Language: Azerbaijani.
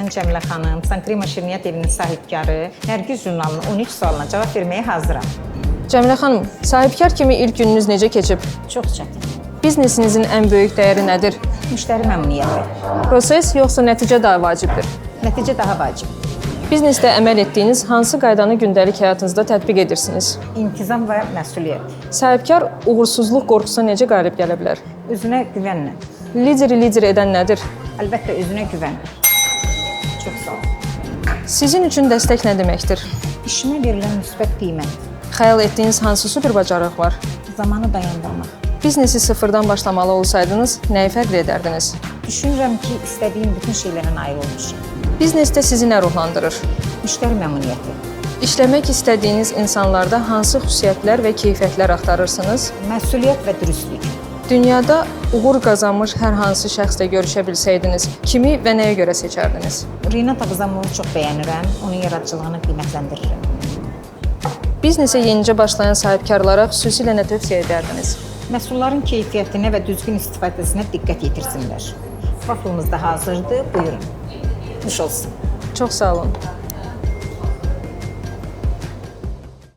Mən Cəmilə xanım, Sankrema Şirniyyat evinin sahibkarı, Nərgiz jurnalının 13 sualına cavab verməyə hazıram. Cəmilə xanım, sahibkar kimi ilk gününüz necə keçib? Çox çətin. Biznesinizin ən böyük dəyəri nədir? Müştəri məmnuniyyəti. Proses yoxsa nəticə daha vacibdir? Nəticə daha vacib. Biznesdə əməl etdiyiniz hansı qaydanı gündəlik həyatınızda tətbiq edirsiniz? İntizam və məsuliyyət. Sahibkar uğursuzluq qorxusuna necə qalib gələ bilər? Özünə güvənlə. Lideri lider edən nədir? Əlbəttə özünə güvən. Çox sağ ol. Sizin üçün dəstək nə deməkdir? İşimə verilən müsbət qiymət. Xəyal etdiyiniz hansı super bacarıq var? Zamanı dayandırmaq. Biznesi sıfırdan başlamalı olsaydınız, nəyi fərqli edərdiniz? Düşünürəm ki, istədiyim bütün şeylərə nail olmuşam. Biznesdə sizi nə ruhlandırır? Müştəri məmnuniyyəti. İşləmək istədiyiniz insanlarda hansı xüsusiyyətlər və keyfiyyətlər axtarırsınız? Məsuliyyət və dürüstlük. Dünyada uğur qazanmış hər hansı şəxslə görüşə bilsəydiniz, kimi və nəyə görə seçərdiniz? Rinat Ağzamovu çox bəyənirəm, onun yaradıcılığını qiymətləndirirəm. Biznesə yenicə başlayan sahibkarlara xüsusilə nə tövsiyə edərdiniz? Məhsulların keyfiyyətinə və düzgün istifadəsinə diqqət yetirsinlər. Vaflımız da hazırdır, buyurun. Nuş olsun. Çox sağ olun.